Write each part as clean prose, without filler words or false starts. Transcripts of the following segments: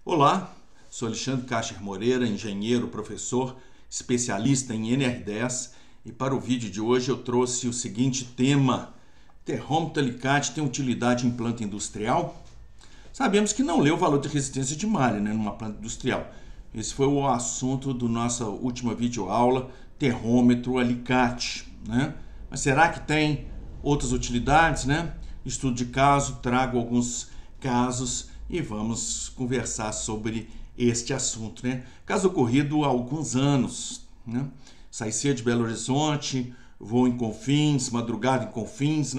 Olá, sou Alexandre Cacher Moreira, engenheiro, professor, especialista em NR10 e para o vídeo de hoje eu trouxe o seguinte tema: termômetro alicate tem utilidade em planta industrial? Sabemos que não lê o valor de resistência de malha, numa planta industrial. Esse foi o assunto da nossa última videoaula, termômetro alicate, Mas será que tem outras utilidades, Estudo de caso, trago alguns casos e vamos conversar sobre este assunto, Caso ocorrido há alguns anos, Saí cedo de Belo Horizonte, vou em Confins, madrugada em Confins,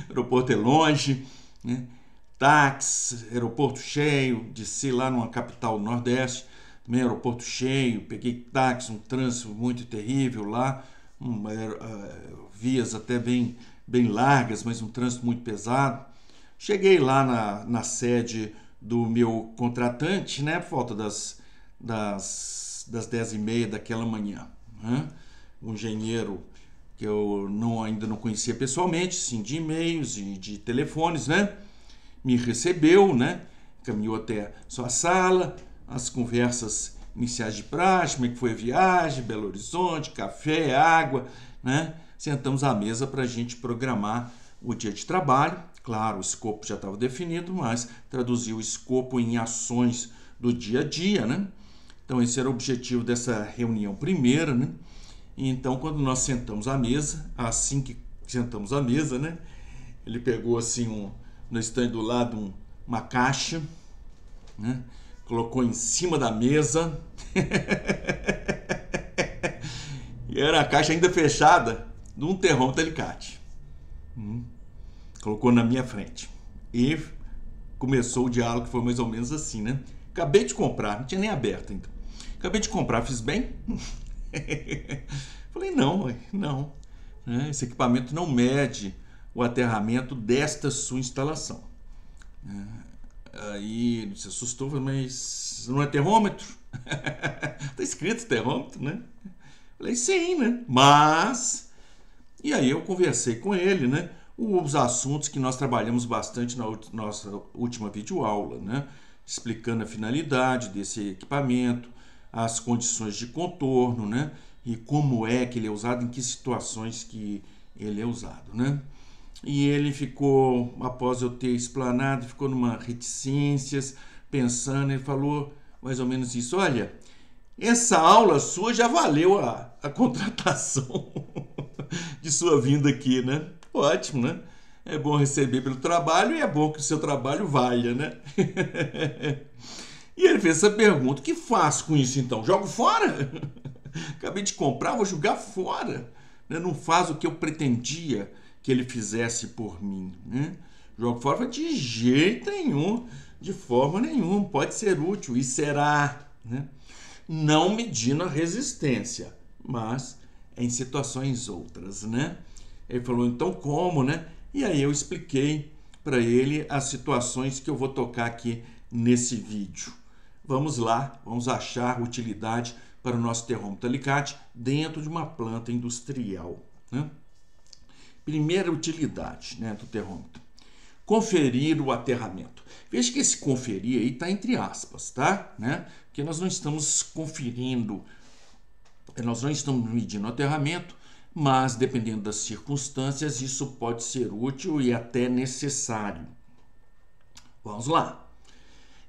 Aeroporto é longe, Táxi, aeroporto cheio, desci lá numa capital do Nordeste, também aeroporto cheio, peguei táxi, um trânsito muito terrível lá, vias até bem largas, mas um trânsito muito pesado. Cheguei lá na sede do meu contratante, por volta das 10h30 daquela manhã. Um engenheiro que eu ainda não conhecia pessoalmente, sim de e-mails e de telefones, me recebeu, caminhou até sua sala, as conversas iniciais de praxe, como é que foi a viagem, Belo Horizonte, café, água, Sentamos à mesa para a gente programar o dia de trabalho. Claro, o escopo já estava definido, mas traduzir o escopo em ações do dia a dia, Então, esse era o objetivo dessa reunião primeira, E então, quando nós sentamos à mesa, assim que sentamos à mesa, ele pegou assim, no estande do lado, uma caixa, colocou em cima da mesa, e era a caixa ainda fechada de um termômetro alicate. Colocou na minha frente. E começou o diálogo, que foi mais ou menos assim, Acabei de comprar, não tinha nem aberto ainda. Acabei de comprar, fiz bem? Falei, não. Esse equipamento não mede o aterramento desta sua instalação. Aí ele se assustou, mas não é termômetro? Está escrito termômetro, Falei, sim, mas... E aí eu conversei com ele, os assuntos que nós trabalhamos bastante na nossa última videoaula, explicando a finalidade desse equipamento, as condições de contorno, e como é que ele é usado, em que situações que ele é usado, E ele ficou, após eu ter explanado, ficou numa reticências, pensando, ele falou mais ou menos isso: olha, essa aula sua já valeu a contratação de sua vinda aqui, Ótimo, É bom receber pelo trabalho e é bom que o seu trabalho valha, E ele fez essa pergunta: o que faço com isso então? Jogo fora? Acabei de comprar, vou jogar fora. Não faz o que eu pretendia que ele fizesse por mim, Jogo fora? De jeito nenhum, de forma nenhuma, pode ser útil e será, Não medindo a resistência, mas em situações outras, Ele falou, então como, E aí eu expliquei para ele as situações que eu vou tocar aqui nesse vídeo. Vamos lá, vamos achar utilidade para o nosso termômetro alicate dentro de uma planta industrial, Primeira utilidade, do termômetro: conferir o aterramento. Veja que esse conferir aí está entre aspas, tá? Porque nós não estamos conferindo, nós não estamos medindo o aterramento, mas dependendo das circunstâncias, isso pode ser útil e até necessário. Vamos lá.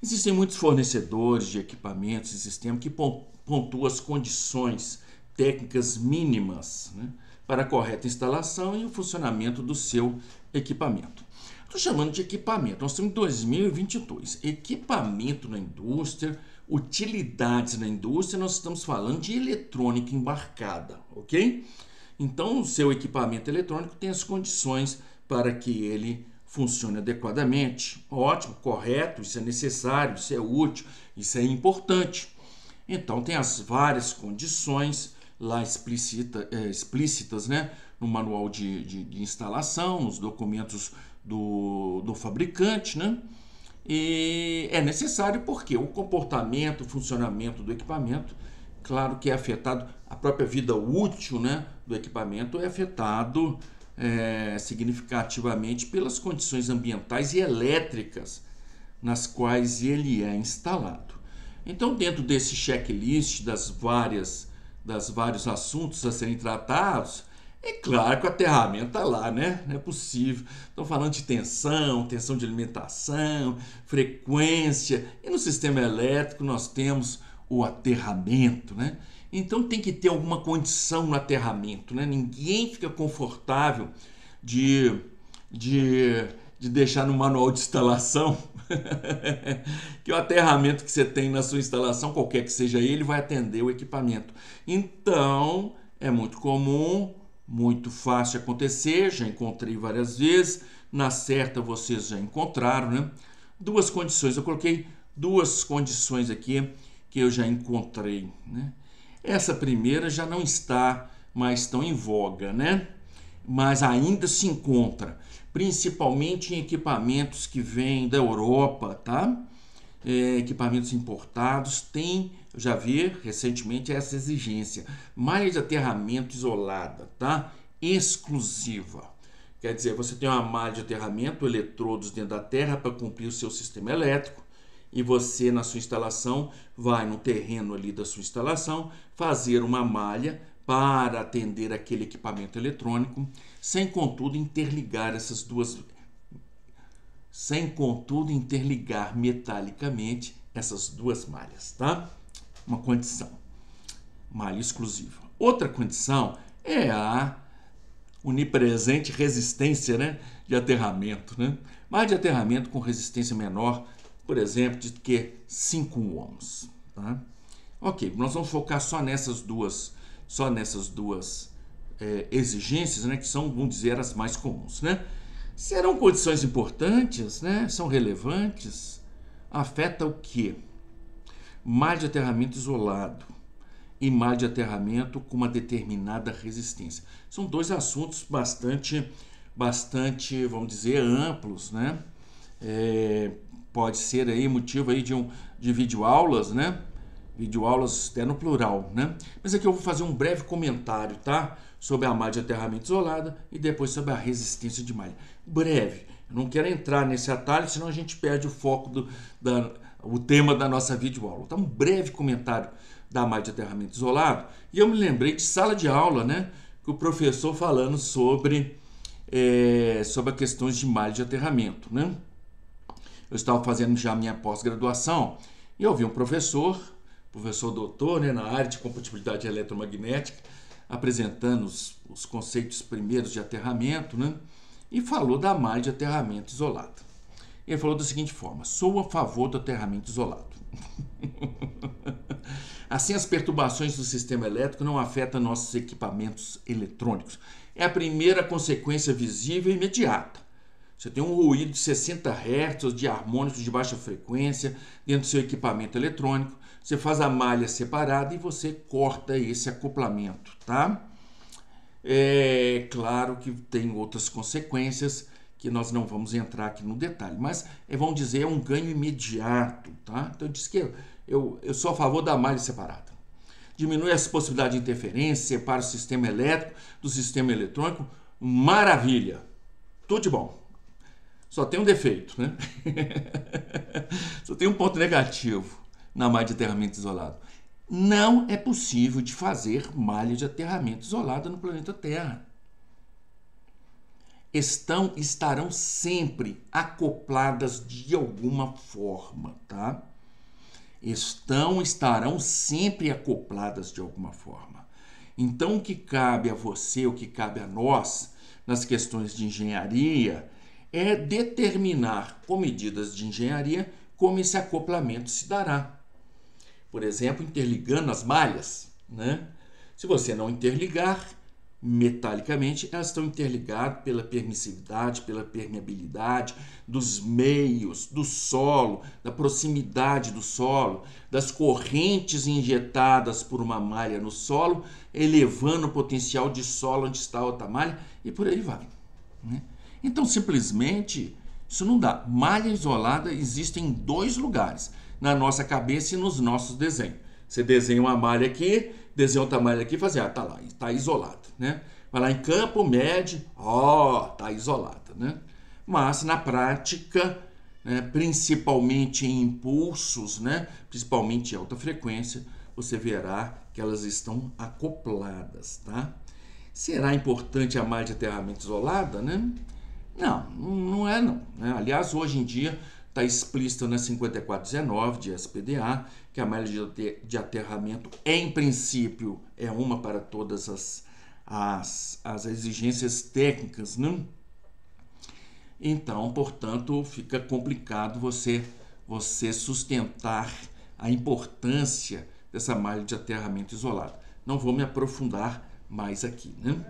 Existem muitos fornecedores de equipamentos e sistemas que pontuam as condições técnicas mínimas, para a correta instalação e o funcionamento do seu equipamento. Estou chamando de equipamento. Nós estamos em 2022. Equipamento na indústria, utilidades na indústria, nós estamos falando de eletrônica embarcada, ok? Então, o seu equipamento eletrônico tem as condições para que ele funcione adequadamente. Ótimo, correto, isso é necessário, isso é útil, isso é importante. Então, tem as várias condições lá explícitas, no manual de instalação, nos documentos do fabricante, E é necessário porque o comportamento, o funcionamento do equipamento, claro que é afetado, a própria vida útil, do equipamento é afetado significativamente pelas condições ambientais e elétricas nas quais ele é instalado. Então, dentro desse checklist dos vários assuntos a serem tratados, é claro que o aterramento está lá, né? Não é possível. Estão falando de tensão de alimentação, frequência. E no sistema elétrico nós temos o aterramento, né? Então tem que ter alguma condição no aterramento, né? Ninguém fica confortável de deixar no manual de instalação que o aterramento que você tem na sua instalação, qualquer que seja ele, vai atender o equipamento. Então, é muito comum, muito fácil acontecer, já encontrei várias vezes, na certa vocês já encontraram, né? Duas condições, eu coloquei duas condições aqui que eu já encontrei, né? Essa primeira já não está mais tão em voga, né? Mas ainda se encontra, principalmente em equipamentos que vêm da Europa, tá? Equipamentos importados, eu já vi recentemente essa exigência, malha de aterramento isolada, tá? Exclusiva. Quer dizer, você tem uma malha de aterramento, eletrodos dentro da terra para cumprir o seu sistema elétrico, e você, na sua instalação, vai no terreno ali da sua instalação fazer uma malha para atender aquele equipamento eletrônico, sem contudo interligar metalicamente essas duas malhas, tá? Uma condição, malha exclusiva. Outra condição é a onipresente resistência, né, de aterramento, né? Malha de aterramento com resistência menor, por exemplo, de que 5 ohms, tá? Ok, nós vamos focar só nessas duas exigências, né, que são, vamos dizer, as mais comuns, né? Serão condições importantes, né? São relevantes? Afeta o quê? Malha de aterramento isolado e malha de aterramento com uma determinada resistência. São dois assuntos bastante, vamos dizer, amplos, né? Pode ser aí motivo aí de videoaulas, né? Videoaulas até no plural, né? Mas aqui eu vou fazer um breve comentário, tá? Sobre a malha de aterramento isolada e depois sobre a resistência de malha. Breve. Eu não quero entrar nesse atalho, senão a gente perde o foco o tema da nossa videoaula. Então, um breve comentário da malha de aterramento isolado. E eu me lembrei de sala de aula, né? Que o professor falando sobre as questões de malha de aterramento, né? Eu estava fazendo já a minha pós-graduação e eu vi um professor doutor, né, na área de compatibilidade eletromagnética, apresentando os conceitos primeiros de aterramento, né, e falou da malha de aterramento isolado. Ele falou da seguinte forma: sou a favor do aterramento isolado. Assim, as perturbações do sistema elétrico não afetam nossos equipamentos eletrônicos. É a primeira consequência visível e imediata. Você tem um ruído de 60 Hz de harmônicos de baixa frequência dentro do seu equipamento eletrônico. Você faz a malha separada e você corta esse acoplamento, tá? É claro que tem outras consequências que nós não vamos entrar aqui no detalhe, mas vamos dizer, é um ganho imediato, tá? Então eu disse que eu sou a favor da malha separada. Diminui essa possibilidade de interferência, separa o sistema elétrico do sistema eletrônico, maravilha, tudo de bom. Só tem um defeito, né? Só tem um ponto negativo na malha de aterramento isolado. Não é possível de fazer malha de aterramento isolada no planeta Terra. Estarão sempre acopladas de alguma forma, tá? Estarão sempre acopladas de alguma forma. Então, o que cabe a você, o que cabe a nós, nas questões de engenharia, é determinar, com medidas de engenharia, como esse acoplamento se dará. Por exemplo, interligando as malhas, né? Se você não interligar metalicamente, elas estão interligadas pela permissividade, pela permeabilidade dos meios, do solo, da proximidade do solo, das correntes injetadas por uma malha no solo, elevando o potencial de solo onde está a outra malha e por aí vai, né? Então, simplesmente, isso não dá. Malha isolada existe em 2 lugares, na nossa cabeça e nos nossos desenhos. Você desenha uma malha aqui, desenha outra malha aqui e faz tá lá, está isolado, né? Vai lá em campo, mede, tá isolada, né? Mas, na prática, né, principalmente em impulsos, né, principalmente em alta frequência, você verá que elas estão acopladas, tá? Será importante a malha de aterramento isolada, né? Não, não é não, né? Aliás, hoje em dia está explícito na 5419 de SPDA que a malha de aterramento, em princípio, é uma para todas as exigências técnicas, né? Então, portanto, fica complicado você sustentar a importância dessa malha de aterramento isolado. Não vou me aprofundar mais aqui, né?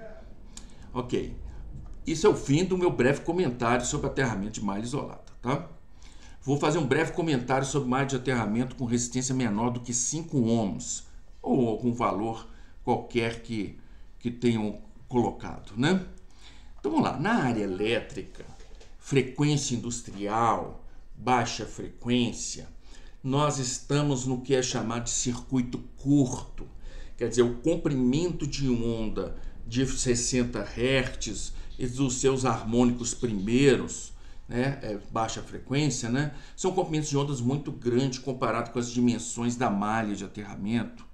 Ok. Isso é o fim do meu breve comentário sobre aterramento de malha isolada, tá? Vou fazer um breve comentário sobre malha de aterramento com resistência menor do que 5 ohms, ou algum valor qualquer que tenham colocado, né? Então vamos lá. Na área elétrica, frequência industrial, baixa frequência, nós estamos no que é chamado de circuito curto, quer dizer, o comprimento de onda de 60 Hz e dos seus harmônicos primeiros, né, baixa frequência, né, são comprimentos de ondas muito grandes comparado com as dimensões da malha de aterramento.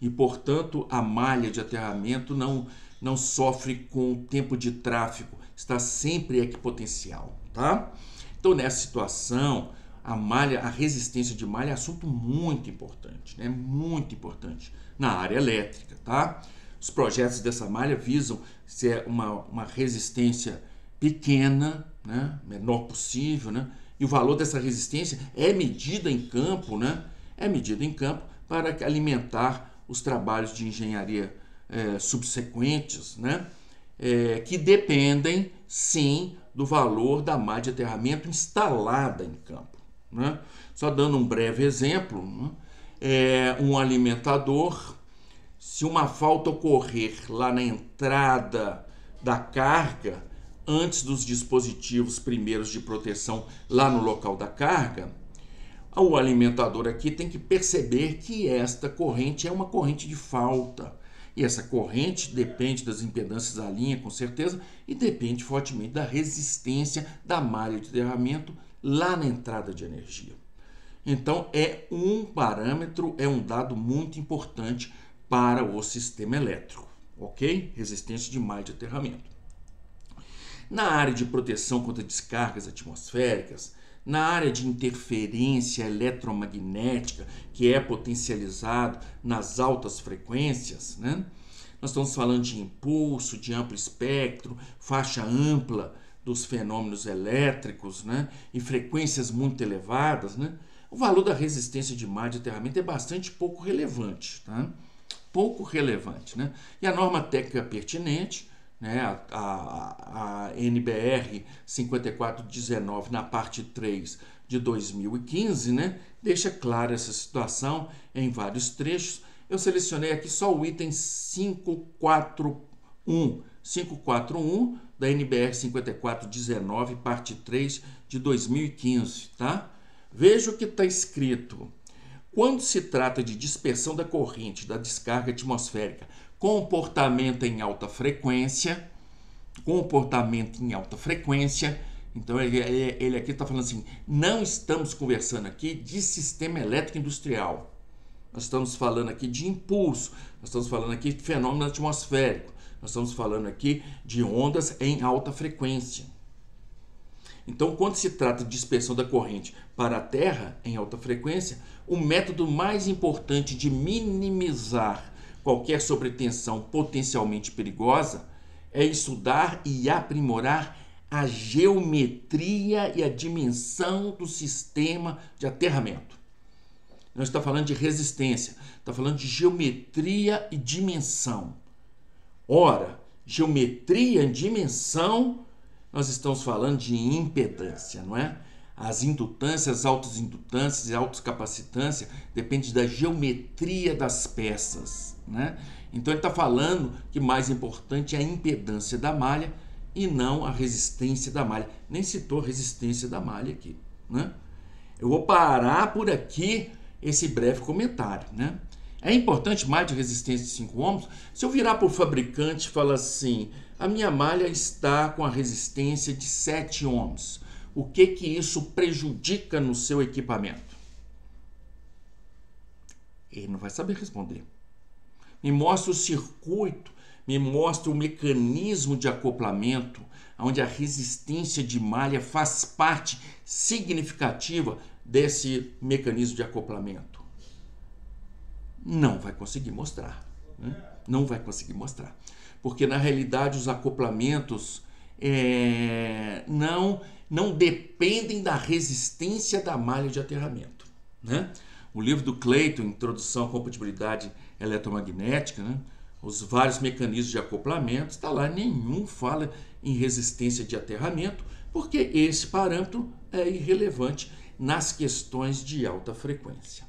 E, portanto, a malha de aterramento não sofre com o tempo de tráfego, está sempre equipotencial, tá? Então, nessa situação, a resistência de malha é assunto muito importante, né? Muito importante na área elétrica, tá? Os projetos dessa malha visam ser uma resistência pequena, né? Menor possível, né? E o valor dessa resistência é medida em campo, né? É medida em campo para alimentar os trabalhos de engenharia subsequentes, né? Que dependem, sim, do valor da malha de aterramento instalada em campo, né? Só dando um breve exemplo, né? Um alimentador, se uma falta ocorrer lá na entrada da carga, antes dos dispositivos primeiros de proteção lá no local da carga, o alimentador aqui tem que perceber que esta corrente é uma corrente de falta. E essa corrente depende das impedâncias da linha, com certeza, e depende fortemente da resistência da malha de aterramento lá na entrada de energia. Então, é um parâmetro, é um dado muito importante para o sistema elétrico, ok? Resistência de malha de aterramento. Na área de proteção contra descargas atmosféricas, na área de interferência eletromagnética, que é potencializado nas altas frequências, né? Nós estamos falando de impulso, de amplo espectro, faixa ampla dos fenômenos elétricos, né? E frequências muito elevadas, né? O valor da resistência de malha de aterramento é bastante pouco relevante, tá? Pouco relevante, né? E a norma técnica pertinente, né, a NBR 5419 na parte 3 de 2015, né, deixa clara essa situação em vários trechos. Eu selecionei aqui só o item 541 da NBR 5419, parte 3 de 2015, tá? Veja o que está escrito. Quando se trata de dispersão da corrente da descarga atmosférica, comportamento em alta frequência, então ele aqui está falando assim, não estamos conversando aqui de sistema elétrico industrial, nós estamos falando aqui de impulso, nós estamos falando aqui de fenômeno atmosférico, nós estamos falando aqui de ondas em alta frequência. Então, quando se trata de dispersão da corrente para a Terra em alta frequência, o método mais importante de minimizar qualquer sobretensão potencialmente perigosa é estudar e aprimorar a geometria e a dimensão do sistema de aterramento. Não está falando de resistência, está falando de geometria e dimensão. Ora, geometria e dimensão, nós estamos falando de impedância, não é? As indutâncias, autoindutâncias e autocapacitância dependem da geometria das peças, né? Então ele está falando que mais importante é a impedância da malha e não a resistência da malha. Nem citou a resistência da malha aqui, né? Eu vou parar por aqui esse breve comentário, né? É importante malha de resistência de 5 ohms? Se eu virar para o fabricante e falar assim, a minha malha está com a resistência de 7 ohms, o que isso prejudica no seu equipamento? Ele não vai saber responder. Me mostra o circuito, me mostra o mecanismo de acoplamento, onde a resistência de malha faz parte significativa desse mecanismo de acoplamento. Não vai conseguir mostrar, né? Não vai conseguir mostrar. Porque, na realidade, os acoplamentos não dependem da resistência da malha de aterramento, né? O livro do Clayton, Introdução à Compatibilidade Eletromagnética, né? Os vários mecanismos de acoplamento, está lá, nenhum fala em resistência de aterramento, porque esse parâmetro é irrelevante nas questões de alta frequência.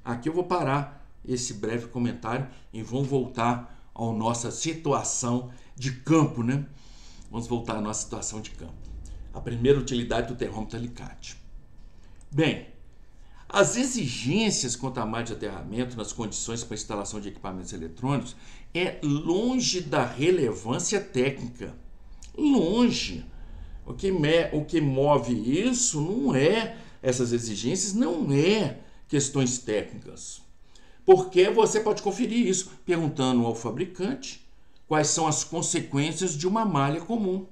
Aqui eu vou parar esse breve comentário e vamos voltar à nossa situação de campo, né? Vamos voltar à nossa situação de campo. A primeira utilidade do termômetro alicate. Bem, as exigências quanto à malha de aterramento nas condições para instalação de equipamentos eletrônicos é longe da relevância técnica. Longe. O que move isso não é, essas exigências não é questões técnicas. Porque você pode conferir isso perguntando ao fabricante quais são as consequências de uma malha comum.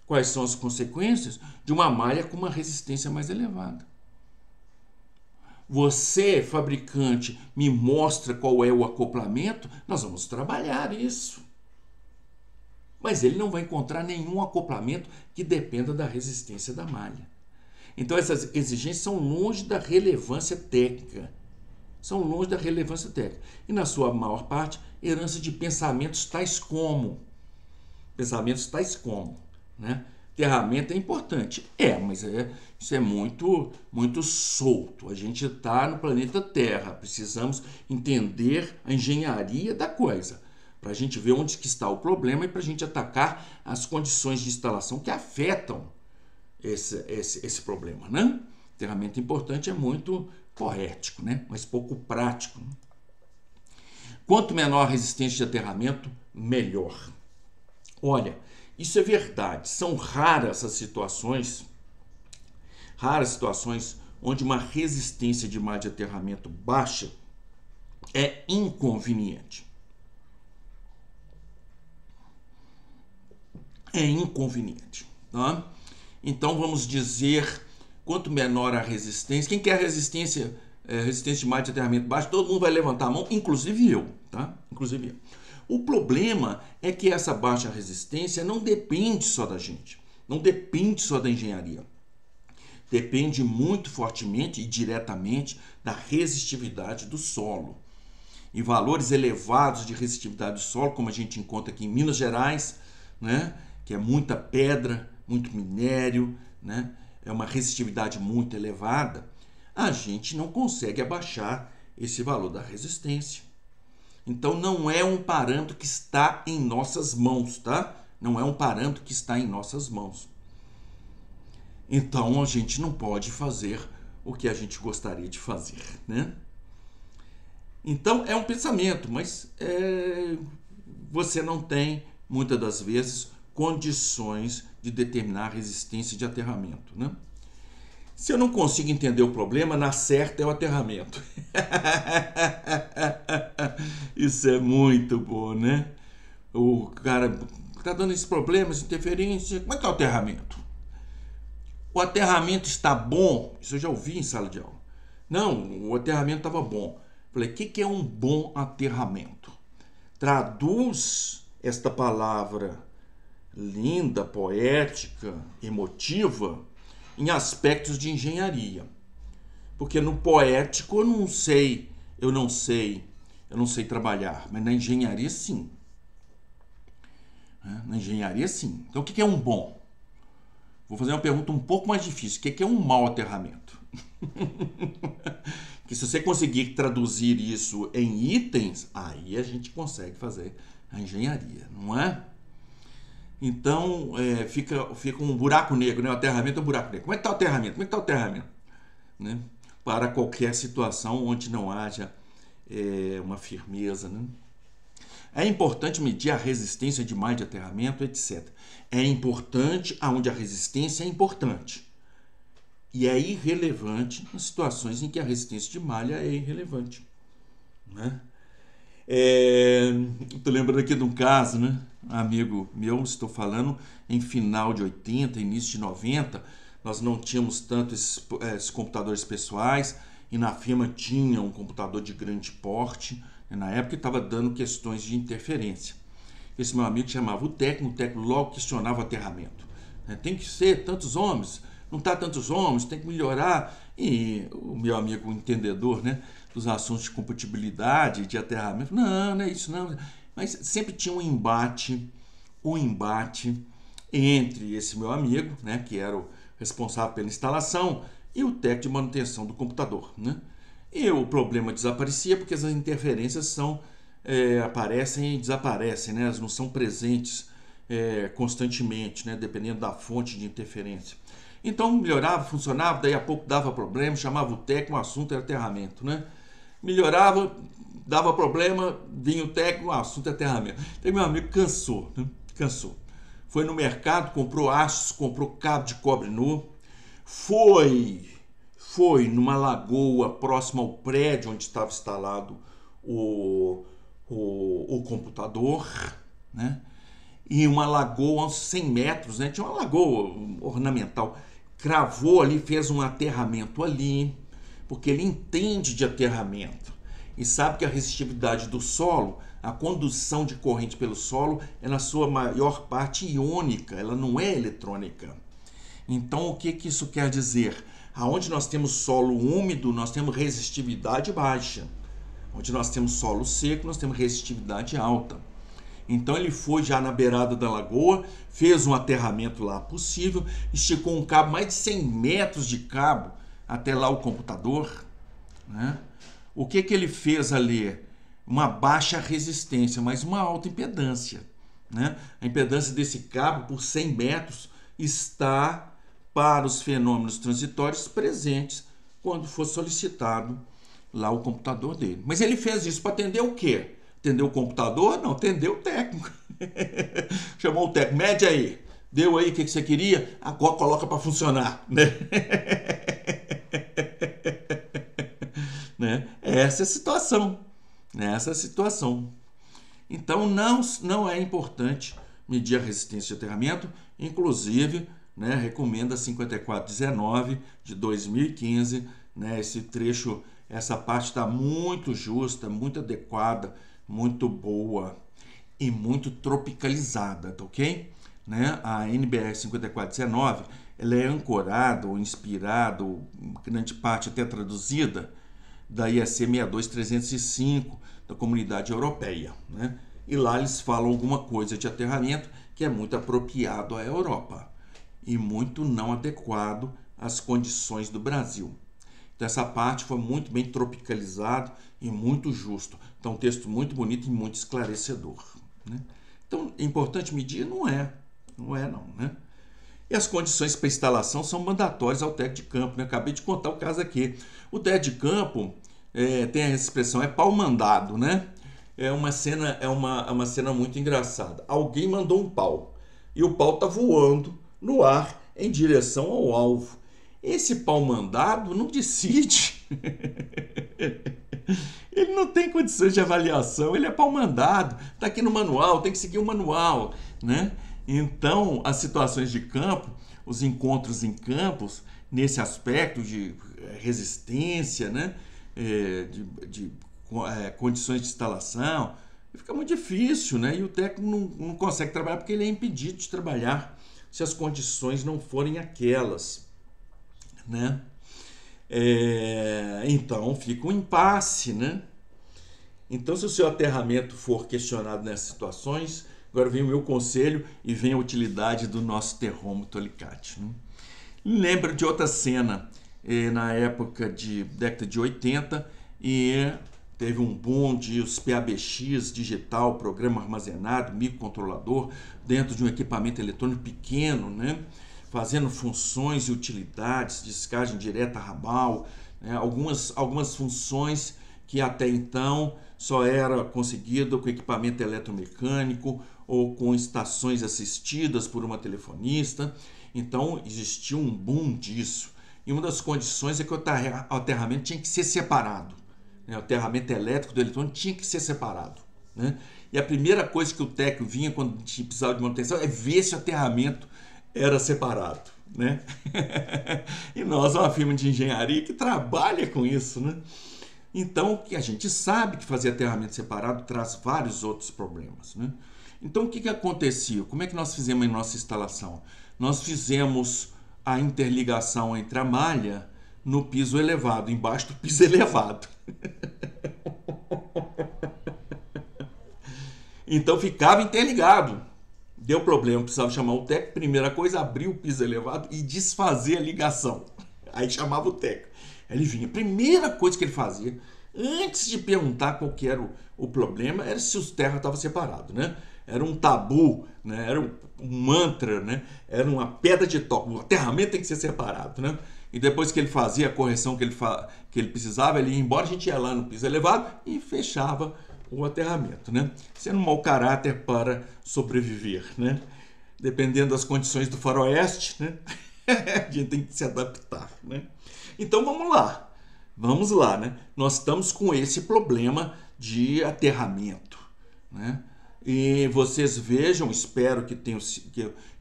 Quais são as consequências de uma malha com uma resistência mais elevada. Você, fabricante, me mostra qual é o acoplamento, nós vamos trabalhar isso. Mas ele não vai encontrar nenhum acoplamento que dependa da resistência da malha. Então essas exigências são longe da relevância técnica. São longe da relevância técnica. E na sua maior parte, herança de pensamentos tais como. Né? Aterramento é importante. Mas isso é muito solto. A gente está no planeta Terra. Precisamos entender a engenharia da coisa. Para a gente ver onde que está o problema e para a gente atacar as condições de instalação que afetam esse problema. Né? Aterramento importante é muito poético, né? Mas pouco prático. Quanto menor a resistência de aterramento, melhor. Olha, isso é verdade. São raras as situações onde uma resistência de malha de aterramento baixa é inconveniente. Tá? Então vamos dizer, quanto menor a resistência, quem quer resistência de malha de aterramento baixo, todo mundo vai levantar a mão, inclusive eu, tá? Inclusive eu. O problema é que essa baixa resistência não depende só da gente, não depende só da engenharia. Depende muito fortemente e diretamente da resistividade do solo. E valores elevados de resistividade do solo, como a gente encontra aqui em Minas Gerais, né, que é muita pedra, muito minério, né, é uma resistividade muito elevada, a gente não consegue abaixar esse valor da resistência. Então, não é um parâmetro que está em nossas mãos, tá? Não é um parâmetro que está em nossas mãos. Então, a gente não pode fazer o que a gente gostaria de fazer, né? Então, é um pensamento, mas você não tem, muitas das vezes, condições de determinar a resistência de aterramento, né? Se eu não consigo entender o problema, na certa é o aterramento. Isso é muito bom, né? O cara está dando esses problemas, interferência. Como é que é o aterramento? O aterramento está bom? Isso eu já ouvi em sala de aula. Não, o aterramento estava bom. Falei, o que é um bom aterramento? Traduz esta palavra linda, poética, emotiva, em aspectos de engenharia. Porque no poético eu não sei trabalhar, mas na engenharia sim. Na engenharia sim. Então o que é um bom? Vou fazer uma pergunta um pouco mais difícil. O que é um mau aterramento? Que se você conseguir traduzir isso em itens, aí a gente consegue fazer a engenharia, não é? Então, fica um buraco negro, né? O aterramento é um buraco negro. Como é que está o aterramento? Como é que está o aterramento? Né? Para qualquer situação onde não haja uma firmeza, né? É importante medir a resistência de malha de aterramento, etc. É importante aonde a resistência é importante. e é irrelevante em situações em que a resistência de malha é irrelevante, né? Estou lembrando aqui de um caso, né? Amigo meu, estou falando em final de 80, início de 90, nós não tínhamos tanto esses computadores pessoais, e na firma tinha um computador de grande porte, e na época estava dando questões de interferência. Esse meu amigo chamava o técnico logo questionava o aterramento. Tem que ser tantos ohms, não está tantos ohms, tem que melhorar. E o meu amigo entendedor, né, dos assuntos de compatibilidade, de aterramento, não é isso não. Mas sempre tinha um embate entre esse meu amigo, né, que era o responsável pela instalação, e o técnico de manutenção do computador, né? E o problema desaparecia porque as interferências aparecem e desaparecem, né? Elas não são presentes constantemente, né? Dependendo da fonte de interferência. Então melhorava, funcionava, daí a pouco dava problema, chamava o técnico, o assunto era aterramento, né? Melhorava, dava problema, vinha o técnico, o assunto é aterramento. Então meu amigo cansou, né? Cansou. Foi no mercado, comprou aços, comprou cabo de cobre nu, foi numa lagoa próxima ao prédio onde estava instalado o computador, né? E uma lagoa uns 100 metros, né? Tinha uma lagoa ornamental. Cravou ali, fez um aterramento ali, porque ele entende de aterramento e sabe que a resistividade do solo, a condução de corrente pelo solo, é na sua maior parte iônica, ela não é eletrônica. Então, o que isso quer dizer? Aonde nós temos solo úmido, nós temos resistividade baixa. Onde nós temos solo seco, nós temos resistividade alta. Então, ele foi já na beirada da lagoa, fez um aterramento lá possível, esticou um cabo, mais de 100 metros de cabo, até lá o computador, né? O que ele fez ali? Uma baixa resistência, mas uma alta impedância, né? A impedância desse cabo, por 100 metros, está para os fenômenos transitórios presentes quando for solicitado lá o computador dele. Mas ele fez isso para atender o quê? Atender o computador? Não, atender o técnico. Chamou o técnico, mede aí, deu aí o que você queria, agora coloca para funcionar, né? Né? Essa é a situação. Essa é a situação. Então não é importante medir a resistência de aterramento, inclusive, né, recomenda 5419 de 2015, né, esse trecho, essa parte está muito justa, muito adequada, muito boa e muito tropicalizada, tá ok? Né? A NBR 5419, ela é ancorada ou inspirada, ou grande parte até traduzida, da IEC 62305, da Comunidade Europeia, né? E lá eles falam alguma coisa de aterramento que é muito apropriado à Europa e muito não adequado às condições do Brasil. Então essa parte foi muito bem tropicalizado e muito justo. Então um texto muito bonito e muito esclarecedor, né? Então é importante medir? Não é não, né? E as condições para instalação são mandatórias ao técnico de campo, né? Acabei de contar o caso aqui. O técnico de campo tem a expressão, é pau mandado, né? É uma cena muito engraçada. Alguém mandou um pau e o pau está voando no ar em direção ao alvo. Esse pau mandado não decide. Ele não tem condições de avaliação, ele é pau mandado. Está aqui no manual, tem que seguir o manual, né? Então, as situações de campo, os encontros em campos, nesse aspecto de resistência, né? De condições de instalação, fica muito difícil, né? E o técnico não consegue trabalhar porque ele é impedido de trabalhar se as condições não forem aquelas, né? Então fica um impasse, né? Então, se o seu aterramento for questionado nessas situações, agora vem o meu conselho e vem a utilidade do nosso termômetro alicate, né? Lembro de outra cena na época de década de 80 e teve um boom de os PABX digital, programa armazenado, microcontrolador, dentro de um equipamento eletrônico pequeno, né? Fazendo funções e utilidades, descagem direta ramal, né? Algumas funções que até então só era conseguido com equipamento eletromecânico ou com estações assistidas por uma telefonista. Então, existiu um boom disso. E uma das condições é que o aterramento tinha que ser separado. Né? O aterramento elétrico do eletrônico tinha que ser separado. Né? E a primeira coisa que o técnico vinha quando precisava de manutenção é ver se o aterramento era separado. Né? E nós, uma firma de engenharia que trabalha com isso, né? Então, que a gente sabe que fazer aterramento separado traz vários outros problemas, né? Então, o que acontecia? Como é que nós fizemos em nossa instalação? Nós fizemos a interligação entre a malha no piso elevado, embaixo do piso elevado. Então, ficava interligado. Deu problema, precisava chamar o técnico. Primeira coisa, abrir o piso elevado e desfazer a ligação. Aí chamava o técnico. Ele vinha. Primeira coisa que ele fazia, antes de perguntar qual que era o problema, era se os terras estavam separados, né? Era um tabu, né? Era um mantra, né? Era uma pedra de toque. O aterramento tem que ser separado, né? E depois que ele fazia a correção que ele precisava, ele ia embora, a gente ia lá no piso elevado e fechava o aterramento, né? Sendo um mau caráter para sobreviver, né? Dependendo das condições do faroeste, né? A gente tem que se adaptar, né? Então vamos lá, né? Nós estamos com esse problema de aterramento, né? E vocês vejam, espero que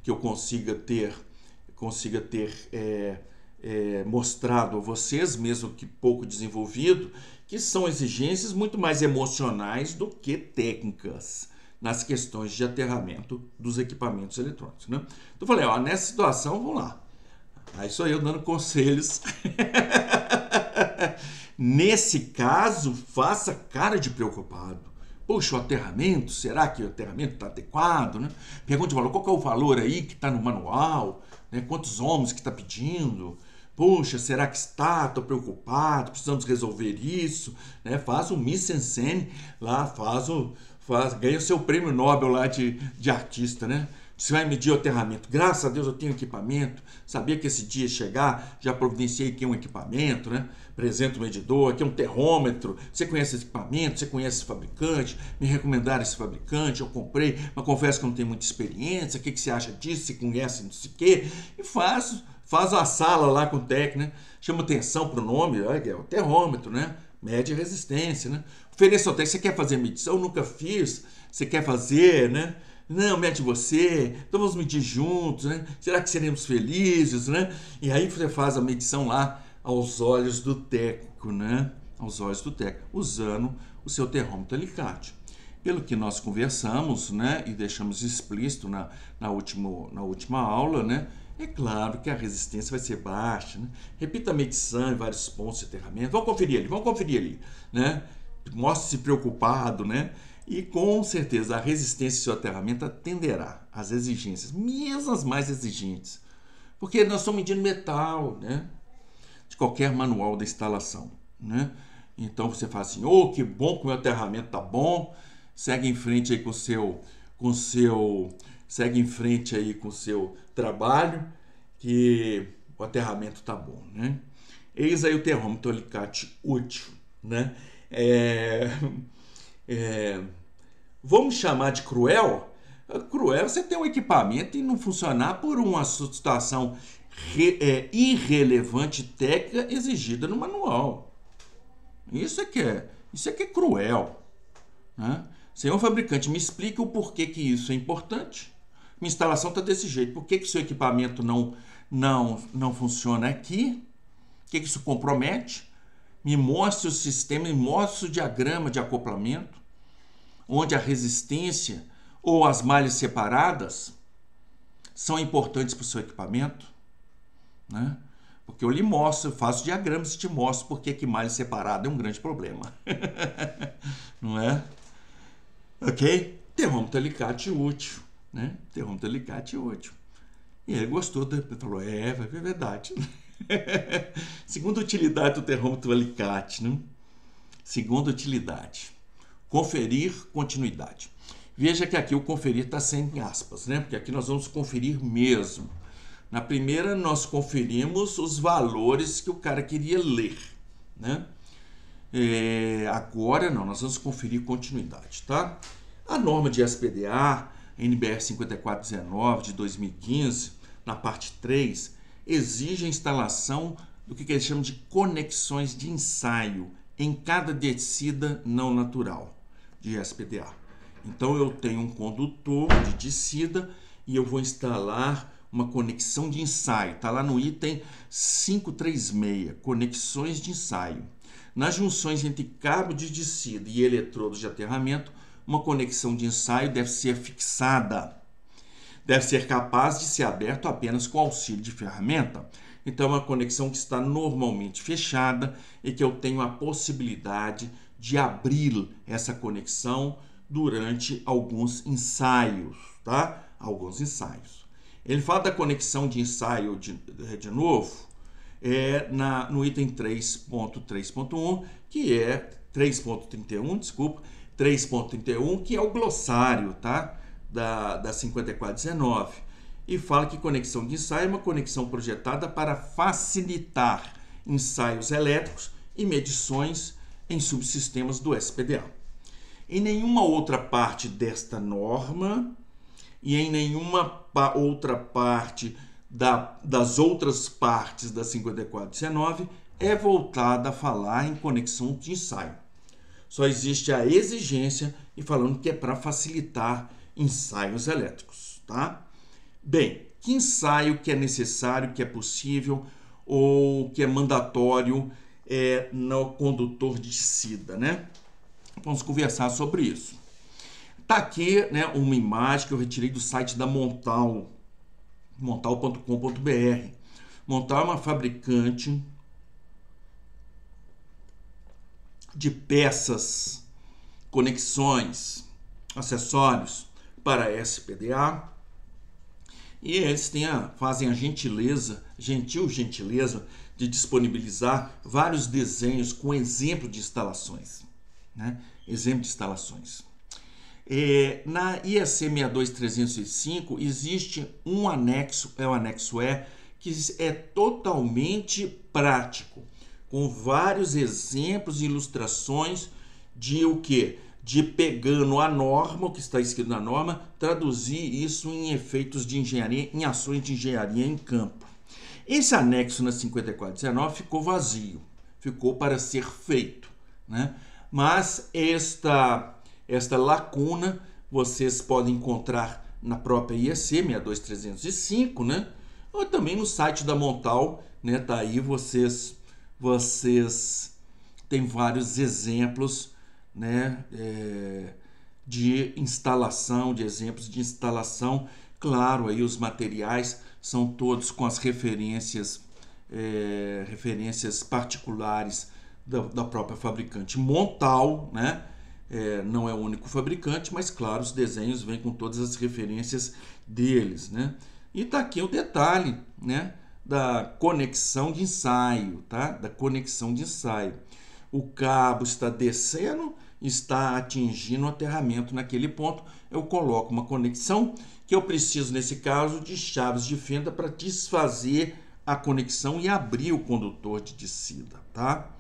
eu consiga ter mostrado a vocês, mesmo que pouco desenvolvido, que são exigências muito mais emocionais do que técnicas nas questões de aterramento dos equipamentos eletrônicos, né? Então eu falei, ó, nessa situação, vamos lá. Aí sou eu dando conselhos. Nesse caso, faça cara de preocupado. Poxa, o aterramento, será que o aterramento está adequado? Né? Pergunte o valor, qual que é o valor aí que está no manual? Né? Quantos ohms que está pedindo? Poxa, será que está? Estou preocupado, precisamos resolver isso. Né? Faz um mise-en-scène lá, ganha o seu prêmio Nobel lá de artista, né? Você vai medir o aterramento. Graças a Deus eu tenho equipamento. Sabia que esse dia ia chegar, já providenciei aqui um equipamento, né? Apresento o medidor, aqui é um termômetro. Você conhece esse equipamento, você conhece esse fabricante, me recomendaram esse fabricante, eu comprei, mas confesso que eu não tenho muita experiência. O que você acha disso? Você conhece não sei o quê? E faz a sala lá com o técnico, né? Chama atenção para o nome, é o termômetro, né? Mede a resistência, né? Ofereça ao técnico, você quer fazer medição? Eu nunca fiz. Você quer fazer, né? Não, mede você, então vamos medir juntos, né? Será que seremos felizes, né? E aí você faz a medição lá aos olhos do técnico, né? Aos olhos do técnico, usando o seu termômetro alicate. Pelo que nós conversamos, né? E deixamos explícito na última aula, né? É claro que a resistência vai ser baixa, né? Repita a medição em vários pontos de aterramento. Vamos conferir ali, né? Mostre-se preocupado, né? E com certeza a resistência do seu aterramento atenderá às exigências, mesmo as mais exigentes. Porque nós estamos medindo metal, né? De qualquer manual da instalação, né? Então você fala assim, que bom que o meu aterramento tá bom, segue em frente aí com o seu trabalho, que o aterramento tá bom, né? Eis aí o termômetro alicate útil, né? Vamos chamar de cruel? Cruel você ter um equipamento e não funcionar por uma situação irrelevante técnica exigida no manual. Isso é que é cruel, né? Senhor fabricante, me explique o porquê que isso é importante. Minha instalação está desse jeito. Por que que seu equipamento não funciona aqui? O que isso compromete? Me mostre o sistema, me mostre o diagrama de acoplamento, onde a resistência ou as malhas separadas são importantes para o seu equipamento, né? Porque eu lhe mostro, eu faço diagramas e te mostro porque que malha separada é um grande problema. Não é? Ok? Termômetro alicate útil, né? Termômetro alicate útil. E ele gostou, ele falou, é verdade. Segunda utilidade do termômetro alicate, né? Segunda utilidade, conferir continuidade. Veja que aqui o conferir está sem aspas, né? Porque aqui nós vamos conferir mesmo. Na primeira nós conferimos os valores que o cara queria ler, né? Agora não, nós vamos conferir continuidade, tá? A norma de SPDA, NBR 5419 de 2015, na parte 3, exige a instalação do que eles chamam de conexões de ensaio em cada descida não natural de SPDA. Então eu tenho um condutor de descida e eu vou instalar uma conexão de ensaio. Está lá no item 536, conexões de ensaio. Nas junções entre cabo de descida e eletrodos de aterramento, uma conexão de ensaio deve ser fixada. Deve ser capaz de ser aberto apenas com auxílio de ferramenta. Então, é uma conexão que está normalmente fechada e que eu tenho a possibilidade de abrir essa conexão durante alguns ensaios, tá? Alguns ensaios. Ele fala da conexão de ensaio de novo, no item 3.3.1, que é 3.31, desculpa, 3.31, que é o glossário, tá? Da 5419. E fala que conexão de ensaio é uma conexão projetada para facilitar ensaios elétricos e medições em subsistemas do SPDA. Em nenhuma outra parte desta norma e em nenhuma outra parte das outras partes da 5419 é voltada a falar em conexão de ensaio. Só existe a exigência e falando que é para facilitar ensaios elétricos, tá? Bem, que ensaio que é necessário, que é possível ou que é mandatório no condutor de descida, né? Vamos conversar sobre isso. Tá aqui, né, uma imagem que eu retirei do site da Montal, montal.com.br. Montal é uma fabricante de peças, conexões, acessórios para SPDA. E eles fazem a gentil gentileza de disponibilizar vários desenhos com exemplo de instalações, né? Exemplo de instalações. Na IEC 62305 existe um anexo, o anexo E, que é totalmente prático, com vários exemplos e ilustrações de o quê? De pegando a norma, o que está escrito na norma, traduzir isso em efeitos de engenharia, em ações de engenharia em campo. Esse anexo na 5419 ficou vazio, ficou para ser feito, né? Mas esta lacuna vocês podem encontrar na própria IEC 62305, né? Ou também no site da Montal, né? Tá aí, vocês têm vários exemplos, né, de instalação, de exemplos de instalação. Claro, aí os materiais são todos com as referências particulares da própria fabricante Montal, né? Não é o único fabricante, mas claro, os desenhos vêm com todas as referências deles, né? E tá aqui o detalhe, né, da conexão de ensaio, tá? Da conexão de ensaio. O cabo está descendo, está atingindo o aterramento naquele ponto. Eu coloco uma conexão que eu preciso, nesse caso, de chaves de fenda para desfazer a conexão e abrir o condutor de descida, tá?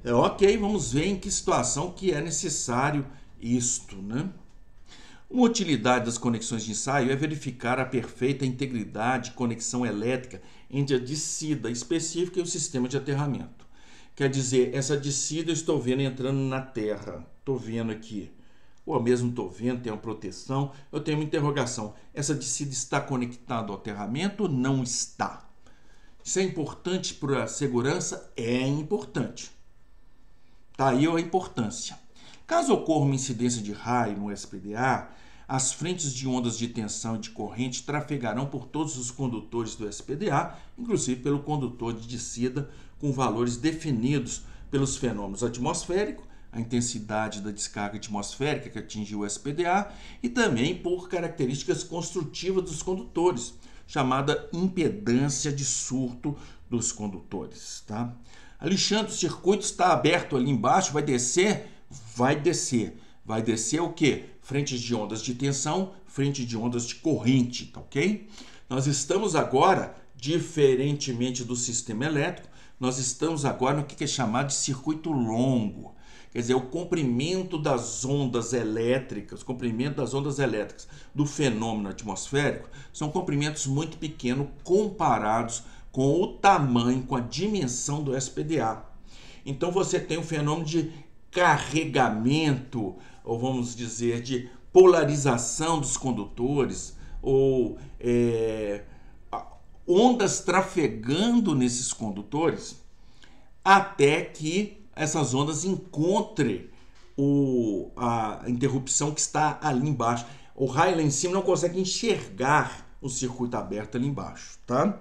Ok, vamos ver em que situação que é necessário isto, né? Uma utilidade das conexões de ensaio é verificar a perfeita integridade de conexão elétrica entre a descida específica e o sistema de aterramento. Quer dizer, essa descida eu estou vendo entrando na terra. Estou vendo aqui. Ou mesmo estou vendo, tem uma proteção. Eu tenho uma interrogação. Essa descida está conectada ao aterramento ou não está? Isso é importante para a segurança? É importante. Está aí a importância. Caso ocorra uma incidência de raio no SPDA, as frentes de ondas de tensão e de corrente trafegarão por todos os condutores do SPDA, inclusive pelo condutor de descida, com valores definidos pelos fenômenos atmosféricos, a intensidade da descarga atmosférica que atingiu o SPDA, e também por características construtivas dos condutores, chamada impedância de surto dos condutores, tá? Alexandre, o circuito está aberto ali embaixo, vai descer? Vai descer. Vai descer o quê? Frentes de ondas de tensão, frente de ondas de corrente, tá ok? Nós estamos agora, diferentemente do sistema elétrico, nós estamos agora no que é chamado de circuito longo. Quer dizer, o comprimento das ondas elétricas, do fenômeno atmosférico, são comprimentos muito pequenos comparados com o tamanho, com a dimensão do SPDA. Então você tem um fenômeno de carregamento, ou vamos dizer, de polarização dos condutores, ou ondas trafegando nesses condutores, até que essas ondas encontrem a interrupção que está ali embaixo. O raio lá em cima não consegue enxergar o circuito aberto ali embaixo, tá?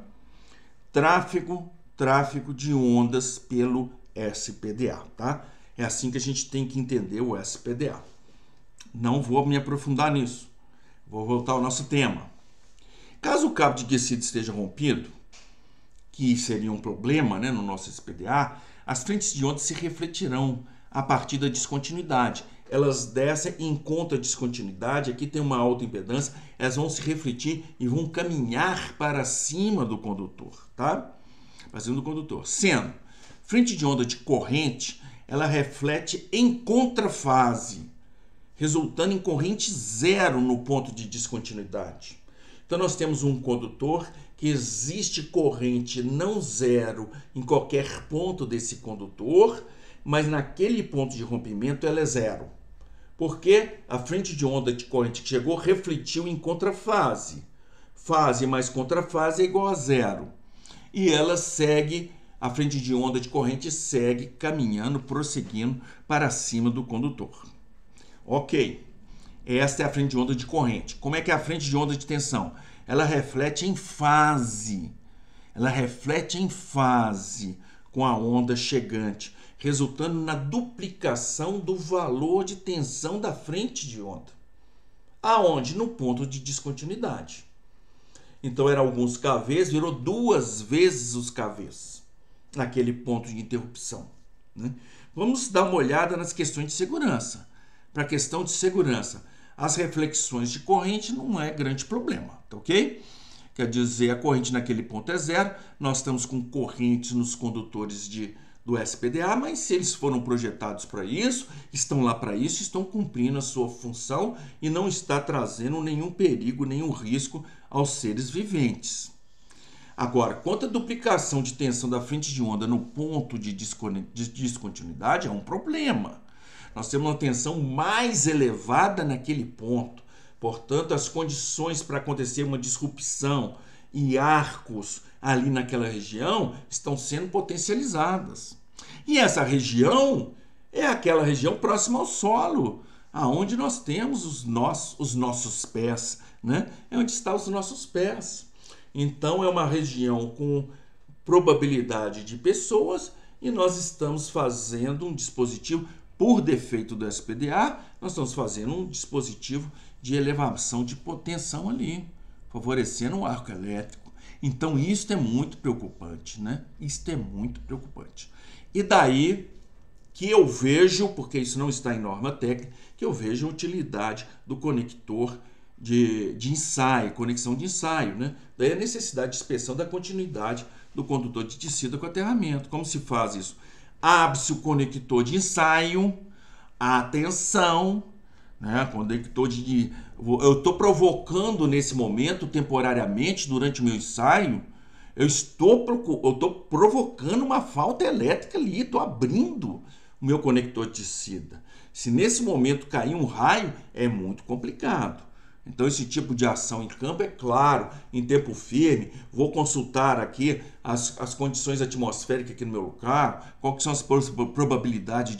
Tráfego de ondas pelo SPDA, tá? É assim que a gente tem que entender o SPDA. Não vou me aprofundar nisso. Vou voltar ao nosso tema. Caso o cabo de descida esteja rompido, que seria um problema, né, no nosso SPDA, as frentes de onda se refletirão a partir da descontinuidade. Elas descem e encontram a descontinuidade, aqui tem uma alta impedância, elas vão se refletir e vão caminhar para cima do condutor, tá? Para cima do condutor. Sendo frente de onda de corrente, ela reflete em contrafase, resultando em corrente zero no ponto de descontinuidade. Então nós temos um condutor que existe corrente não zero em qualquer ponto desse condutor, mas naquele ponto de rompimento ela é zero. Porque a frente de onda de corrente que chegou refletiu em contrafase. Fase mais contrafase é igual a zero. E ela segue, a frente de onda de corrente segue caminhando, prosseguindo para cima do condutor. Ok. Esta é a frente de onda de corrente. Como é que é a frente de onda de tensão? Ela reflete em fase. Ela reflete em fase com a onda chegante, resultando na duplicação do valor de tensão da frente de onda. Aonde? No ponto de descontinuidade. Então, era alguns kVs, virou 2 vezes os kVs naquele ponto de interrupção, né? Vamos dar uma olhada nas questões de segurança. Para a questão de segurança, as reflexões de corrente não é grande problema, tá ok? Quer dizer, a corrente naquele ponto é zero, nós estamos com correntes nos condutores do SPDA, mas se eles foram projetados para isso, estão lá para isso, estão cumprindo a sua função e não está trazendo nenhum perigo, nenhum risco aos seres viventes. Agora, quanto à duplicação de tensão da frente de onda no ponto de descontinuidade, é um problema. Nós temos uma tensão mais elevada naquele ponto. Portanto, as condições para acontecer uma disrupção e arcos ali naquela região estão sendo potencializadas. E essa região é aquela região próxima ao solo, aonde nós temos os nossos pés, né? É onde estão os nossos pés. Então, é uma região com probabilidade de pessoas e nós estamos fazendo um dispositivo, por defeito do SPDA, nós estamos fazendo um dispositivo de elevação de tensão ali, favorecendo o arco elétrico. Então, isso é muito preocupante, né? Isso é muito preocupante. E daí que eu vejo, porque isso não está em norma técnica, que eu vejo a utilidade do conector de ensaio, conexão de ensaio, né? Daí a necessidade de inspeção da continuidade do condutor de descida com aterramento. Como se faz isso? Abre-se o conector de ensaio, atenção, né? Conector de... Eu estou provocando nesse momento, temporariamente, durante o meu ensaio, eu estou provocando uma falta elétrica ali, estou abrindo o meu conector de descida. Se nesse momento cair um raio, é muito complicado. Então, esse tipo de ação em campo, é claro, em tempo firme, vou consultar aqui as condições atmosféricas aqui no meu lugar, quais são as probabilidades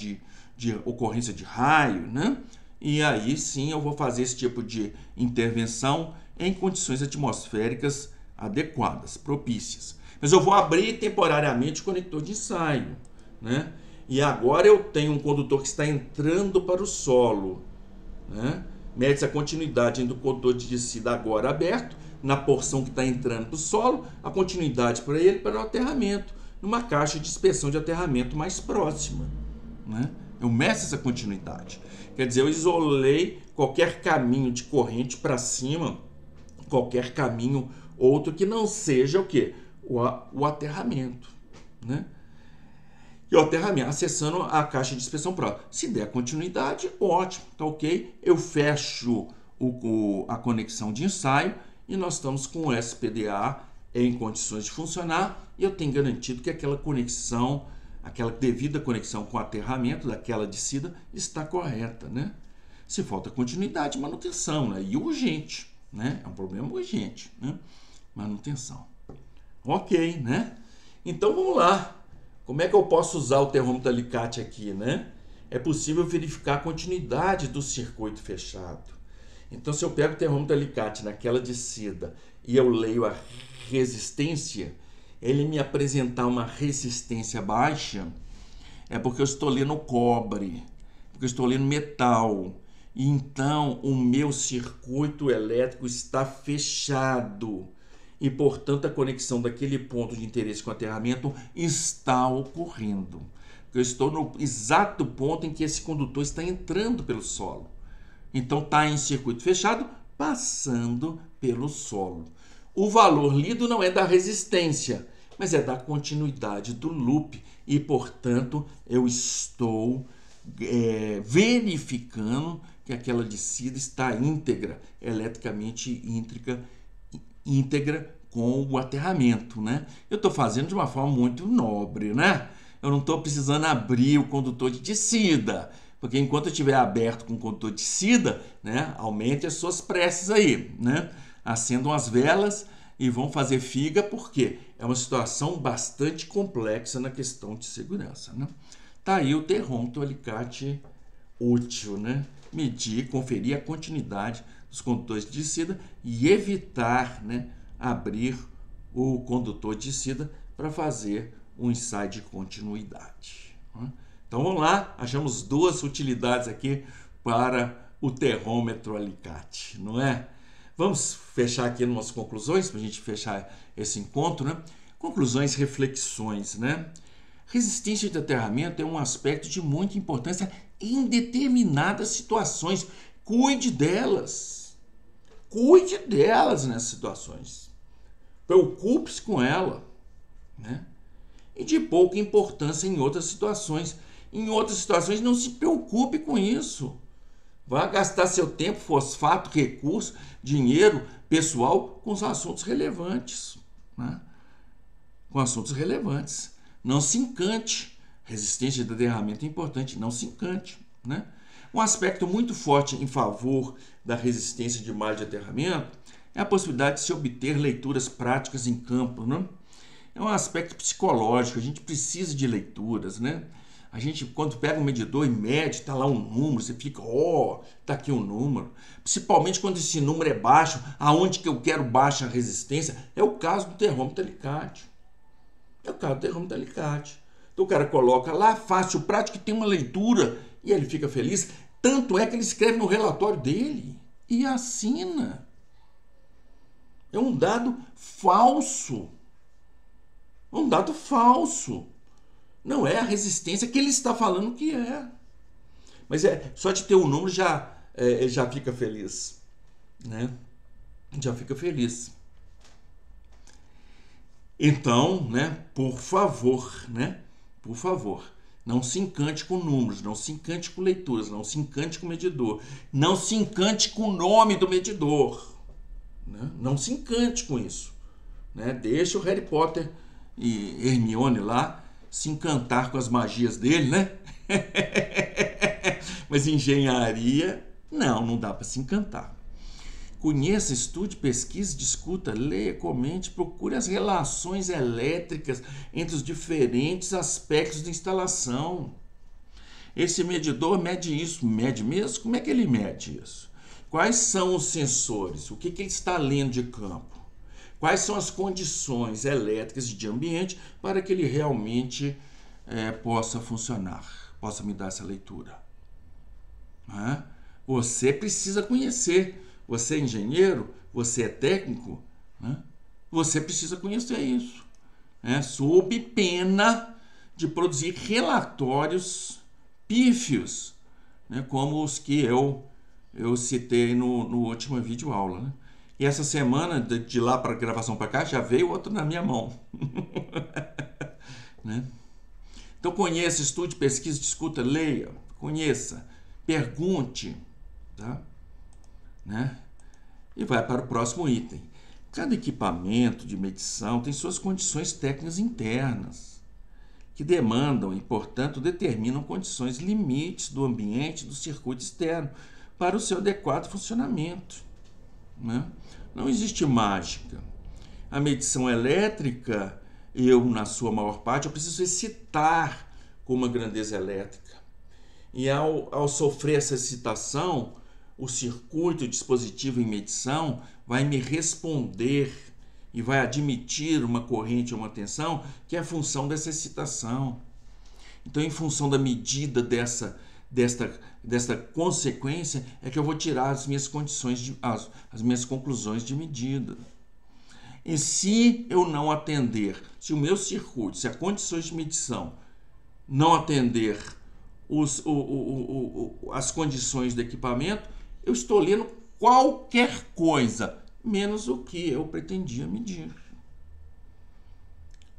de ocorrência de raio, né? E aí sim eu vou fazer esse tipo de intervenção em condições atmosféricas adequadas, propícias. Mas eu vou abrir temporariamente o conector de ensaio, né? E agora eu tenho um condutor que está entrando para o solo, né? Mede-se a continuidade do condutor de descida agora aberto, na porção que está entrando para o solo, a continuidade para ele para o aterramento, numa caixa de inspeção de aterramento mais próxima, né? Eu meço essa continuidade. Quer dizer, eu isolei qualquer caminho de corrente para cima, qualquer caminho outro que não seja o quê? O aterramento, né? E o aterramento, acessando a caixa de inspeção próxima. Se der continuidade, ótimo, tá ok? Eu fecho a conexão de ensaio e nós estamos com o SPDA em condições de funcionar e eu tenho garantido que aquela conexão, aquela devida conexão com o aterramento daquela descida está correta, né? Se falta continuidade, manutenção, né? E urgente, né? É um problema urgente, né? Manutenção. Ok, né? Então vamos lá. Como é que eu posso usar o termômetro alicate aqui, né? É possível verificar a continuidade do circuito fechado. Então, se eu pego o termômetro alicate naquela descida e eu leio a resistência, ele me apresentar uma resistência baixa, é porque eu estou lendo cobre, porque eu estou lendo metal. E então, o meu circuito elétrico está fechado. E, portanto, a conexão daquele ponto de interesse com o aterramento está ocorrendo. Eu estou no exato ponto em que esse condutor está entrando pelo solo. Então, está em circuito fechado, passando pelo solo. O valor lido não é da resistência, mas é da continuidade do loop. E, portanto, eu estou verificando que aquela descida está íntegra, eletricamente íntegra com o aterramento, né? Eu estou fazendo de uma forma muito nobre, né? Eu não estou precisando abrir o condutor de descida, porque enquanto eu estiver aberto com o condutor de descida, né, aumente as suas preces aí, né? Acendam as velas e vão fazer figa, porque é uma situação bastante complexa na questão de segurança, né? Tá aí o termômetro alicate útil, né? Medir, conferir a continuidade dos condutores de descida e evitar, né, abrir o condutor de descida para fazer um ensaio de continuidade. Então vamos lá, achamos duas utilidades aqui para o termômetro alicate, não é? Vamos fechar aqui umas conclusões para a gente fechar esse encontro, né? Conclusões, reflexões, né? Resistência de aterramento é um aspecto de muita importância em determinadas situações. Cuide delas. Cuide delas nessas situações. Preocupe-se com ela, né? E de pouca importância em outras situações. Em outras situações, não se preocupe com isso. Vá gastar seu tempo, fosfato, recurso, dinheiro, pessoal, com os assuntos relevantes, né? Com assuntos relevantes. Não se encante. Resistência de aterramento é importante, não se encante, né? Um aspecto muito forte em favor da resistência de malha de aterramento é a possibilidade de se obter leituras práticas em campo, né? É um aspecto psicológico, a gente precisa de leituras, né? A gente, quando pega um medidor e mede, tá lá um número, você fica, tá aqui um número. Principalmente quando esse número é baixo, aonde que eu quero baixa resistência, é o caso do termômetro alicate. É o caso do termômetro alicate. Então o cara coloca lá, fácil, prático, que tem uma leitura, e ele fica feliz. Tanto é que ele escreve no relatório dele e assina. É um dado falso. Um dado falso. Não é a resistência que ele está falando que é. Mas só de ter um número ele já fica feliz, né? Já fica feliz. Então, né, por favor, né? Por favor, não se encante com números, não se encante com leituras, não se encante com medidor, não se encante com o nome do medidor, né? Não se encante com isso, né? Deixa o Harry Potter e Hermione lá se encantar com as magias dele, né? Mas engenharia, não dá para se encantar. Conheça, estude, pesquise, discuta, leia, comente, procure as relações elétricas entre os diferentes aspectos da instalação. Esse medidor mede isso, mede mesmo? Como é que ele mede isso? Quais são os sensores? O que ele está lendo de campo? Quais são as condições elétricas de ambiente para que ele realmente possa funcionar, possa me dar essa leitura? Você precisa conhecer. Você é engenheiro, você é técnico, né? Você precisa conhecer isso, né? Sob pena de produzir relatórios pífios, né? Como os que eu citei no último vídeo aula, né? E essa semana, de lá para a gravação para cá, já veio outro na minha mão. Né? Então conheça, estude, pesquise, discuta, leia, conheça, pergunte, tá? Né? E vai para o próximo item. Cada equipamento de medição tem suas condições técnicas internas, que demandam e, portanto, determinam condições limites do ambiente do circuito externo para o seu adequado funcionamento, né? Não existe mágica. A medição elétrica, na sua maior parte, eu preciso excitar com uma grandeza elétrica. E ao sofrer essa excitação, o circuito, o dispositivo em medição, vai me responder e vai admitir uma corrente ou uma tensão que é a função dessa excitação. Então, em função da medida desta consequência, é que eu vou tirar as minhas condições, as minhas conclusões de medida. E se eu não atender, se o meu circuito, se as condições de medição não atender as condições do equipamento, eu estou lendo qualquer coisa, menos o que eu pretendia medir.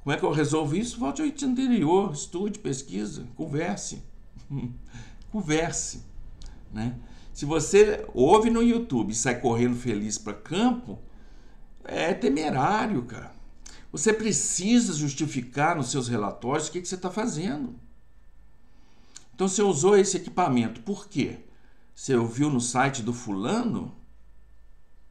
Como é que eu resolvo isso? Volte ao item anterior, estude, pesquisa, converse. Converse, né? Se você ouve no YouTube e sai correndo feliz para campo, é temerário, cara. Você precisa justificar nos seus relatórios o que você está fazendo. Então, você usou esse equipamento, por quê? Você ouviu no site do fulano?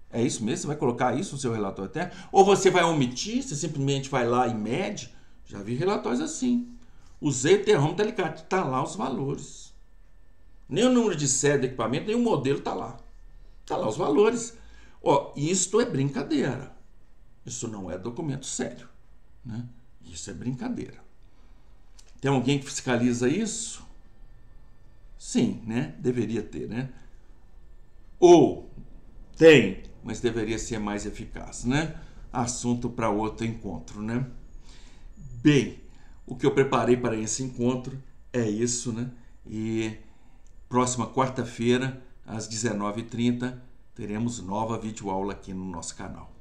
É isso mesmo? Você vai colocar isso no seu relatório até? Ou você vai omitir, você simplesmente vai lá e mede? Já vi relatórios assim. Usei o termômetro alicate, está lá os valores. Nem o número de série do equipamento, nem o modelo está lá. Está lá os valores. Isto é brincadeira. Isso não é documento sério, né? Isso é brincadeira. Tem alguém que fiscaliza isso? Sim, né? Deveria ter, né? Ou tem, mas deveria ser mais eficaz, né? Assunto para outro encontro, né? Bem, o que eu preparei para esse encontro é isso, né? E próxima quarta-feira, às 19h30, teremos nova videoaula aqui no nosso canal.